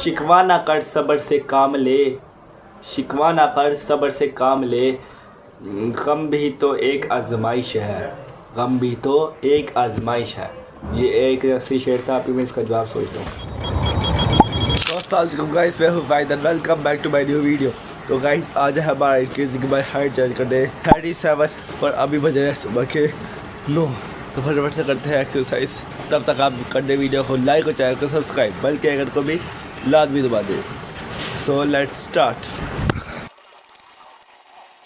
शिकवा ना कर सब्र से काम ले, शिकवा ना कर सब्र से काम ले, गम भी तो एक आजमाइश है, गम भी तो एक आजमाइश है। ये एक ऐसी शेर था, अभी मैं इसका जवाब सोचता हूँ। गाइस, मैं हूँ Faid and welcome back to my new video. तो गाइस, आज है हमारा इंक्रीजिंग माय हाइट चेंज करने 37 और अभी बजे हैं सुबह के 9। तो फटाफट से करते हैं एक्सरसाइज। तब तक आप कर दे वीडियो को लाइक और चैनल को सब्सक्राइब, बल्कि अगर को भी लाजमी दबा दे। So let's start.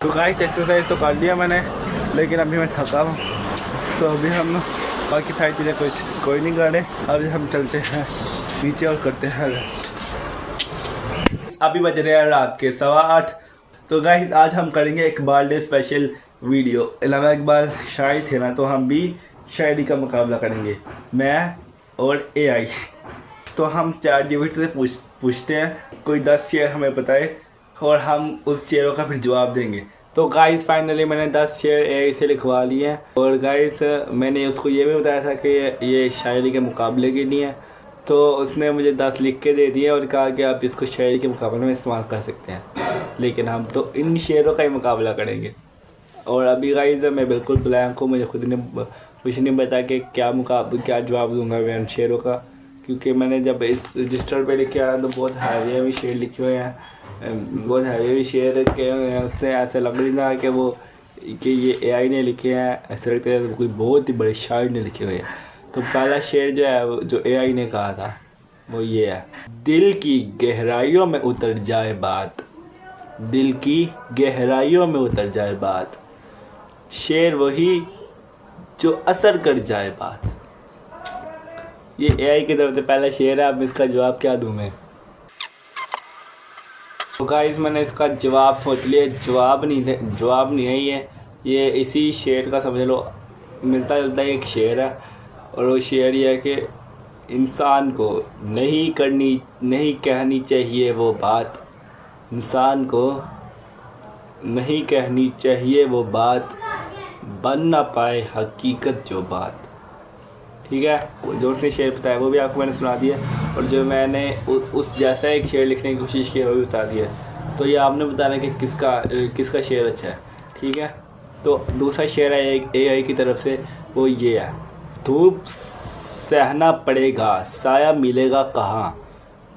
तो गाइस, एक्सरसाइज तो कर लिया मैंने, लेकिन अभी मैं थका हूँ। तो अभी हम बाकी सारी चीज़ें कोई नहीं कर रहे। अभी हम चलते हैं नीचे और करते हैं रेस्ट। अभी बज रहे हैं रात के 8:15। तो गाइस, आज हम करेंगे एक बर्थडे स्पेशल वीडियो। अलावा एक बार शायरी थे ना, तो हम भी शायरी का मुकाबला करेंगे, मैं और AI। तो हम ChatGPT से पूछते हैं, कोई 10 शेर हमें बताए और हम उस शेरों का फिर जवाब देंगे। तो गाइस, फाइनली मैंने 10 शेर AI से लिखवा लिए हैं। और गाइस, मैंने उसको ये भी बताया था कि ये शायरी के मुकाबले के लिए है। तो उसने मुझे 10 लिख के दे दिए और कहा कि आप इसको शायरी के मुकाबले में इस्तेमाल कर सकते हैं, लेकिन हम तो इन शेरों का ही मुकाबला करेंगे। और अभी गाइस, मैं बिल्कुल ब्लैंक हूँ, मुझे खुद ने कुछ नहीं बता कि क्या जवाब दूंगा मैं उन शेरों का, क्योंकि मैंने जब इस रजिस्टर पे लिखे आया तो बहुत हैवी शेर लिखे हुए हैं, बहुत हैवी शेर लिखे हुए हैं। उससे ऐसा लग रही था कि ये AI ने लिखे हैं, ऐसा लगता है कोई बहुत ही बड़े शायर ने लिखे हुए हैं। तो पहला शेर जो है, जो AI ने कहा था, वो ये है। दिल की गहराइयों में उतर जाए बात, दिल की गहराइयों में उतर जाए बात, शेर वही जो असर कर जाए बात। ये AI की तरफ से पहला शेर है। अब इसका जवाब क्या दूं मैं? तो गाइस, मैंने इसका जवाब सोच लिया। जवाब नहीं है ये इसी शेर का समझ लो मिलता जुलता एक शेर है। और वो शेर ये है कि इंसान को नहीं कहनी चाहिए वो बात, इंसान को नहीं कहनी चाहिए वो बात, बन ना पाए हकीकत जो बात। ठीक है, जो उसने शेर बताया वो भी आपको मैंने सुना दिया, और जो मैंने उस जैसा एक शेर लिखने की कोशिश की वो भी बता दिया। तो ये आपने बताना कि किसका शेर अच्छा है। ठीक है, तो दूसरा शेर है AI की तरफ से, वो ये है। धूप सहना पड़ेगा साया मिलेगा कहाँ,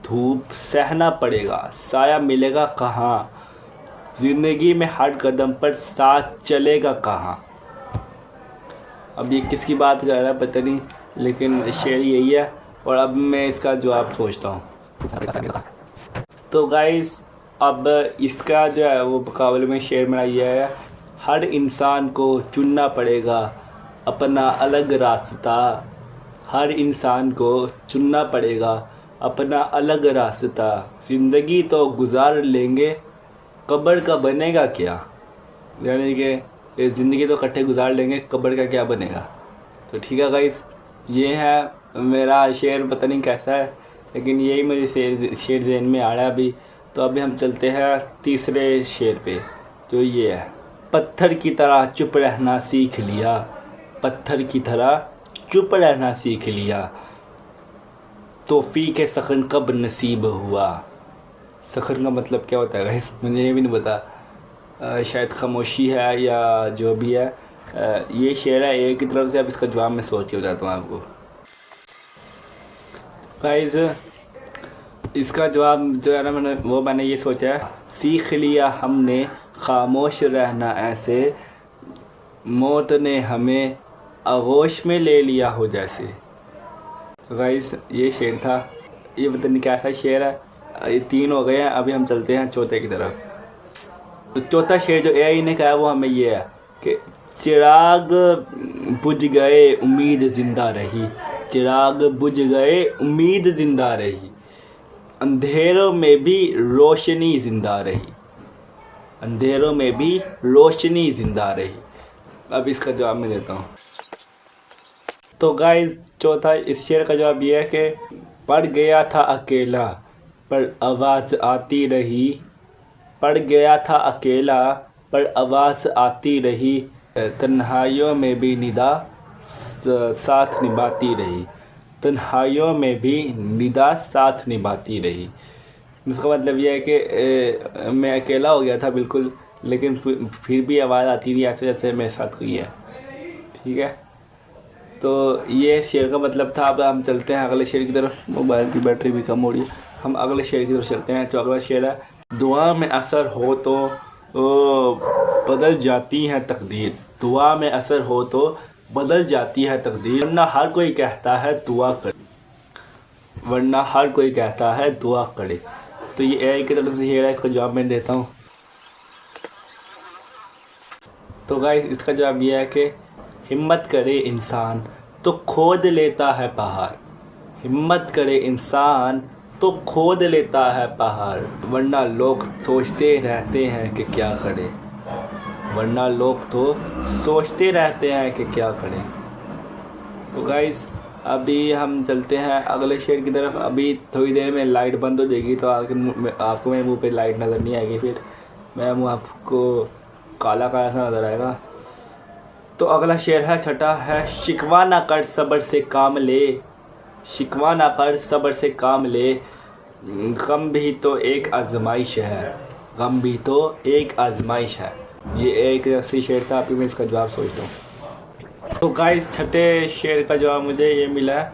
धूप सहना पड़ेगा साया मिलेगा कहाँ, ज़िंदगी में हर कदम पर साथ चलेगा कहाँ। अब ये किसकी बात कर रहा है पता नहीं, लेकिन शेर यही है। और अब मैं इसका जवाब सोचता हूँ। तो गाइस, अब इसका जो है वो मुकाबले में शेर मेरा ये है। हर इंसान को चुनना पड़ेगा अपना अलग रास्ता, हर इंसान को चुनना पड़ेगा अपना अलग रास्ता, ज़िंदगी तो गुजार लेंगे कब्र का बनेगा क्या। यानी कि ज़िंदगी तो इकट्ठे गुजार लेंगे, कब्र का क्या बनेगा। तो ठीक है गाइस, ये है मेरा शेर। पता नहीं कैसा है, लेकिन यही मुझे शेर ज़हन में आ रहा है अभी। तो अभी हम चलते हैं तीसरे शेर पे, जो ये है। पत्थर की तरह चुप रहना सीख लिया, पत्थर की तरह चुप रहना सीख लिया, तौफीक सखन कब नसीब हुआ। सखन का मतलब क्या होता है गाइस, मुझे ये भी नहीं पता। शायद खामोशी है या जो भी है। ये शेर है AI की तरफ से। अब इसका जवाब मैं सोच के बताता हूँ आपको। गाइस, इसका जवाब जो है ना, मैंने ये सोचा है। सीख लिया हमने खामोश रहना ऐसे, मौत ने हमें आगोश में ले लिया हो जैसे। तो गाइस, ये शेर था। ये पता नहीं कैसा शेर है। ये 3 हो गए हैं, अभी हम चलते हैं चौथे की तरफ। तो चौथा शेर जो AI ने कहा वो हमें ये है कि चिराग बुझ गए उम्मीद ज़िंदा रही, चिराग बुझ गए उम्मीद ज़िंदा रही, अंधेरों में भी रोशनी ज़िंदा रही, अंधेरों में भी रोशनी ज़िंदा रही। अब इसका जवाब मैं देता हूँ। तो गाइस, चौथा इस शेर का जवाब ये है कि पड़ गया था अकेला पर आवाज़ आती रही, पड़ गया था अकेला पर आवाज़ आती रही, तन्हाइयों में भी निदा साथ निभाती रही, तन्हाइयों में भी निदा साथ निभाती रही। इसका मतलब ये है कि मैं अकेला हो गया था बिल्कुल, लेकिन फिर भी आवाज़ आती थी ऐसे जैसे मेरे साथ हुई है। ठीक है, तो ये शेर का मतलब था। अब हम चलते हैं अगले शेर की तरफ। मोबाइल की बैटरी भी कम हो रही है, हम अगले शेर की तरफ चलते हैं। तो अगला शेर है, दुआ में असर हो तो बदल जाती है तकदीर। दुआ में असर हो तो बदल जाती है तकदीर, वरना हर कोई कहता है दुआ कर, वरना हर कोई कहता है दुआ करे। तो ये एआई की तरफ से शेर है, इसका जवाब मैं देता हूँ। तो गाइस इसका जवाब ये है कि हिम्मत करे इंसान तो खोद लेता है पहाड़। हिम्मत करे इंसान तो खोद लेता है पहाड़, वरना लोग सोचते रहते हैं कि क्या करें। वरना लोग तो सोचते रहते हैं कि क्या करें। तो गाइस अभी हम चलते हैं अगले शेर की तरफ। अभी थोड़ी देर में लाइट बंद हो जाएगी, तो आपको मेरे मुंह पे लाइट नज़र नहीं आएगी, फिर मेरा मुँह आपको काला काला सा नज़र आएगा। तो अगला शेर है, छठा है, शिकवा ना कर सब्र से काम ले। शिकवा ना कर सब्र से काम ले, गम भी तो एक आजमाइश है। गम भी तो एक आजमाइश है। ये एक ऐसी शेर था, अभी मैं इसका जवाब सोचता हूँ। तो गाइस छठे शेर का जवाब मुझे ये मिला है,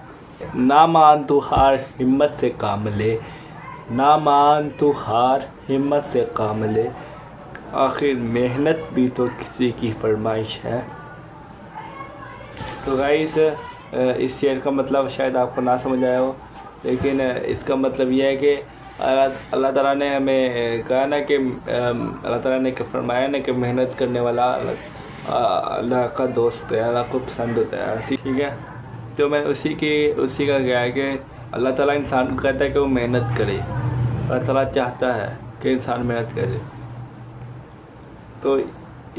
ना मान तू हार हिम्मत से काम ले। ना मान तू हार हिम्मत से काम ले, आखिर मेहनत भी तो किसी की फरमाइश है। तो गाइस इस शेर का मतलब शायद आपको ना समझ आया हो, लेकिन इसका मतलब यह है कि अल्लाह ताला ने हमें कहा ना कि अल्लाह ताला ने फरमाया ना कि मेहनत करने वाला अल्लाह का दोस्त है, अल्लाह को पसंद होता है। ठीक है, तो मैं उसी का क्या है कि अल्लाह ताला इंसान को कहता है कि वो मेहनत करे। अल्लाह ताला चाहता है कि इंसान मेहनत करे। तो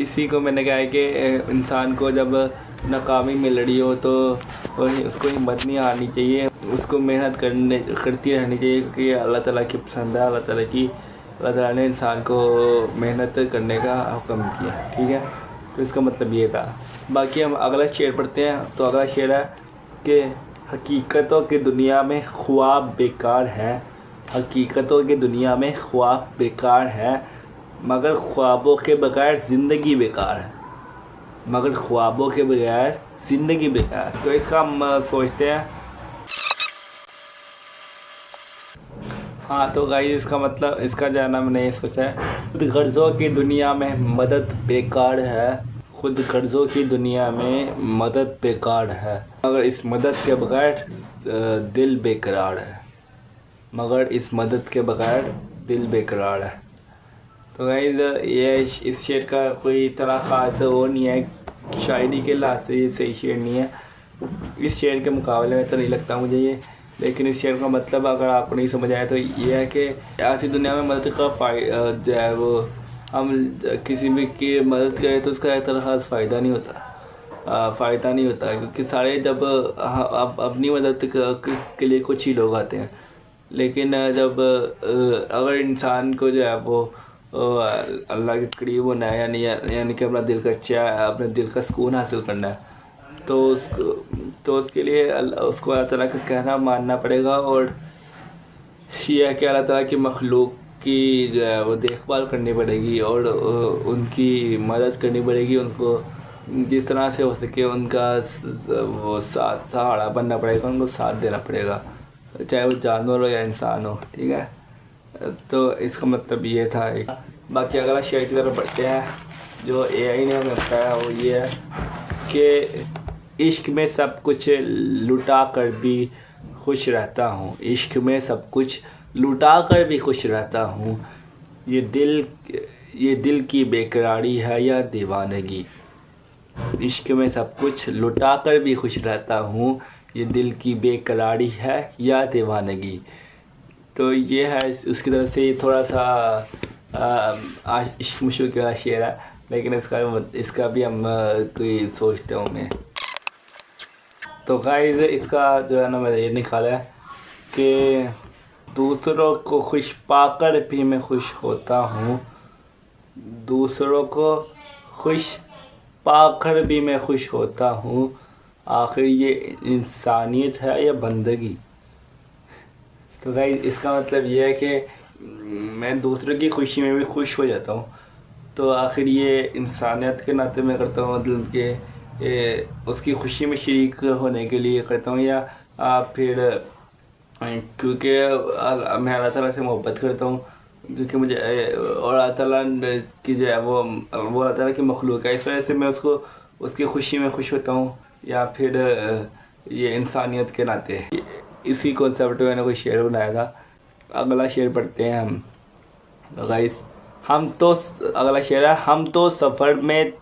इसी को मैंने कहा है कि इंसान को जब नाकामी मिल रही हो तो उसको हिम्मत नहीं हारनी चाहिए, उसको मेहनत करती रहनी चाहिए, क्योंकि अल्लाह ताला की पसंद है। अल्लाह ताला ने इंसान को मेहनत करने का हुक्म दिया। ठीक है, तो इसका मतलब ये था। बाकी हम अगला शेर पढ़ते हैं। तो अगला शेर है कि हकीकतों की दुनिया में ख्वाब बेकार है। हकीकतों की दुनिया में ख्वाब बेकार है, मगर ख्वाबों के बगैर ज़िंदगी बेकार है। मगर ख्वाबों के बगैर ज़िंदगी बेकार। तो इसका हम सोचते हैं। हाँ, तो गाइस इसका मतलब, इसका जाना मैंने ये सोचा है, खुद गर्ज़ों की दुनिया में मदद बेकार है। खुद गर्ज़ों की दुनिया में मदद बेकार है, मगर इस मदद के बगैर दिल बेकरार है। मगर इस मदद के बगैर दिल बेकरार है। तो गाइस ये इस शेर का कोई तरह ख़ास वो नहीं है, शायरी के लिहाज से ये सही शेर नहीं है इस शेर के मुकाबले में, तो नहीं लगता मुझे ये। लेकिन इस शेर का मतलब अगर आपको नहीं समझ आया तो ये है कि ऐसी दुनिया में मदद का जो है वो, हम किसी भी की मदद करें तो उसका एक तरह ख़ास फ़ायदा नहीं होता। फ़ायदा नहीं होता, क्योंकि सारे जब अपनी मदद के लिए कुछ ही लोग आते हैं। लेकिन जब अगर इंसान को जो है वो अल्लाह के करीब होना है, यानी कि अपना दिल का अपने दिल का सुकून हासिल करना है, तो उसके लिए उसको अल्लाह ताला का कहना मानना पड़ेगा। और ये है कि अल्लाह ताला की मखलूक की जो है वो देखभाल करनी पड़ेगी और उनकी मदद करनी पड़ेगी। उनको जिस तरह से हो सके उनका वो सहारा बनना पड़ेगा, उनको साथ देना पड़ेगा, चाहे वो जानवर हो या इंसान हो। ठीक है, तो इसका मतलब ये था एक। बाकी अगला शेर की तरफ बढ़ते हैं। जो एआई ने हमें बताया वो ये है कि इश्क में सब कुछ लुटा कर भी खुश रहता हूँ। इश्क में सब कुछ लुटा कर भी खुश रहता हूँ, ये दिल की बेकरारी है या दीवानगी। इश्क में सब कुछ लुटा कर भी खुश रहता हूँ, ये दिल की बेकरारी है या दीवानगी। तो ये है उसकी तरफ से थोड़ा सा इश्क मुश्क का शेर है, लेकिन इसका भी हम कोई सोचते हूँ मैं। तो गाइस इसका जो है ना मैंने ये निकाला है कि दूसरों को खुश पाकर भी मैं खुश होता हूँ। दूसरों को खुश पाकर भी मैं खुश होता हूँ, आखिर ये इंसानियत है या बंदगी। तो गाइस इसका मतलब ये है कि मैं दूसरों की खुशी में भी खुश हो जाता हूँ। तो आखिर ये इंसानियत के नाते मैं करता हूँ, मतलब कि उसकी खुशी में शरीक होने के लिए करता हूँ, या फिर क्योंकि मैं अल्लाह ताला से मोहब्बत करता हूँ, क्योंकि मुझे और अल्लाह ताला की जो है वो अल्लाह ताला की मखलूक है, इस वजह से मैं उसको उसकी खुशी में खुश होता हूँ, या फिर ये इंसानियत के नाते। इसी कॉन्सेप्ट में मैंने कोई शेर बनाया था। अगला शेर पढ़ते हैं हम गाइस। हम तो अगला शेर है, हम तो सफ़र में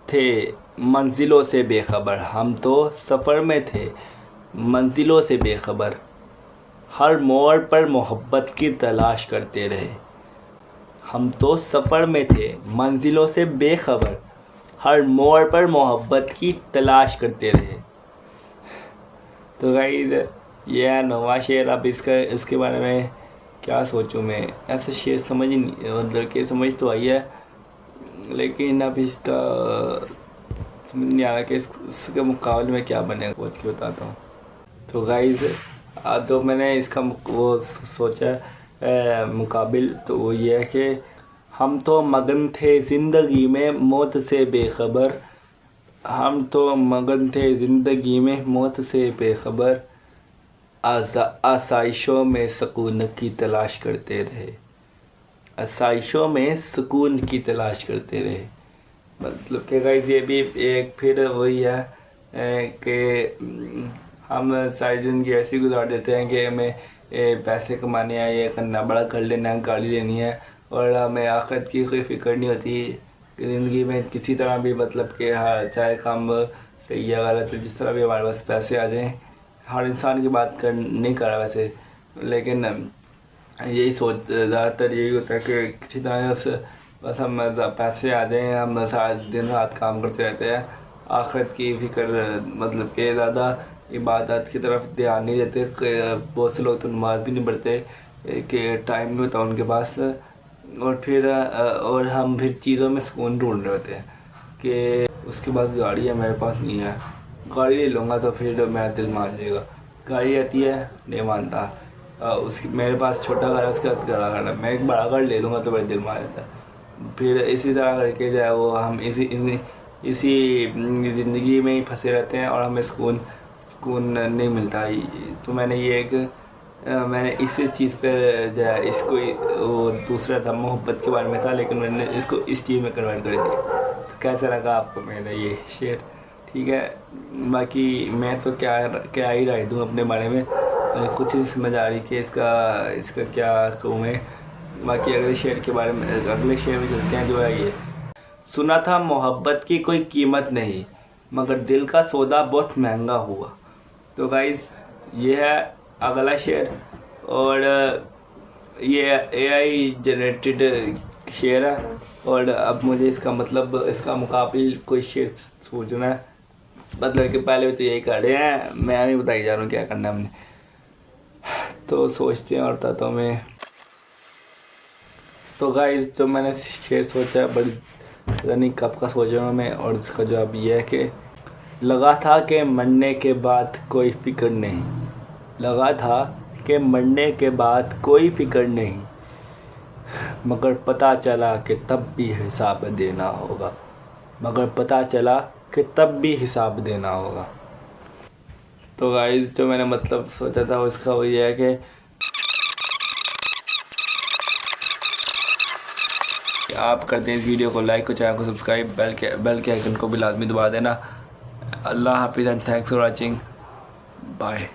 थे मंजिलों से बेखबर। हम तो सफ़र में थे मंजिलों से बेखबर, हर मोड़ पर मोहब्बत की तलाश करते रहे। हम तो सफ़र में थे मंजिलों से बेखबर, हर मोड़ पर मोहब्बत की तलाश करते रहे। तो गाइस ये है नवा शेर। अब इसके बारे में क्या सोचूं मैं, ऐसा शेर समझ ही नहीं, मतलब कि समझ तो आई है, लेकिन अब इसका समझ नहीं आ रहा कि इसके मुकाबले में क्या बनेगा, सोच के बताता हूँ। तो गाइस तो मैंने इसका वो सोचा मुकाबिल, तो वो ये है कि हम तो मगन थे ज़िंदगी में मौत से बेखबर। हम तो मगन थे ज़िंदगी में मौत से बेखबर, आसाइशों में सुकून की तलाश करते रहे। आसाइशों में सुकून की तलाश करते रहे, मतलब कि गाइस ये भी एक फिर वही है कि हम सारी ज़िंदगी ऐसे ही गुजार देते हैं कि हमें पैसे कमाने हैं, ये करना, बड़ा कर लेना है, गाड़ी लेनी है, और हमें आखिरत की कोई फ़िक्र नहीं होती कि ज़िंदगी में किसी तरह भी, मतलब कि हाँ चाहे काम सही है गलत है, जिस तरह भी हमारे पास पैसे आ जाएं। हर इंसान की बात कर नहीं कर रहा वैसे, लेकिन यही सोच ज़्यादातर यही होता है कि किसी तरह से बस हम पैसे आ जाएं, हम सारा दिन रात काम करते रहते हैं, आखिरत की फ़िक्र, मतलब कि ज़्यादा इबादत की तरफ ध्यान नहीं देते। बहुत से लोग तो नमाज़ भी नहीं पढ़ते कि टाइम नहीं होता उनके पास, और फिर और हम फिर चीज़ों में सुकून ढूंढ रहे होते हैं कि उसके पास गाड़ी है, मेरे पास नहीं है, गाड़ी ले लूँगा तो फिर मेरा दिल मान जाएगा। गाड़ी आती है नहीं मानता, उसकी मेरे पास छोटा घर है, उसके साथ बड़ा घर है, मैं एक बड़ा घर ले लूँगा तो मेरा दिल मान जाता है। फिर इसी तरह करके जो है वो हम इसी ज़िंदगी में ही फंसे रहते हैं, और हमें सुकून नहीं मिलता। तो मैंने इसी चीज़ पर जो है इसको वो दूसरा था मोहब्बत के बारे में था, लेकिन मैंने इसको इस चीज़ में कन्वर्ट कर दिया। तो कैसा लगा आपको मेरा ये शेर? ठीक है, बाकी मैं तो क्या ही राय दूँ अपने बारे में, कुछ नहीं समझ आ रही कि इसका क्या कहूँ मैं। बाकी अगले शेर के बारे में, अगले शेर में चलते हैं, जो है ये। सुना था मोहब्बत की कोई कीमत नहीं, मगर दिल का सौदा बहुत महंगा हुआ। तो गाइस ये है अगला शेर, और ये AI जनरेटेड शेर है, और अब मुझे इसका मुकाबिल कोई शेर सोचना है, मतलब कि पहले भी तो यही कर रहे हैं, मैं भी बताई जा रहा हूँ क्या करना है हमने। तो सोचते हैं और बताता हूँ मैं। तो गाइस जो मैंने शेर सोचा है, बड़ी पता नहीं कब का सोच रहा हूँ मैं, और इसका जवाब ये है कि लगा था कि मरने के बाद कोई फ़िक्र नहीं, लगा था कि मरने के बाद कोई फ़िक्र नहीं, मगर पता चला कि तब भी हिसाब देना होगा, मगर पता चला कि तब भी हिसाब देना होगा। तो गाइस जो मैंने मतलब सोचा था उसका वो ये है कि आप कर दें इस वीडियो को लाइक और चैनल को सब्सक्राइब, बेल के आइकन को भी लाजमी दबा देना। अल्लाह हाफिज़ and thanks for watching, bye.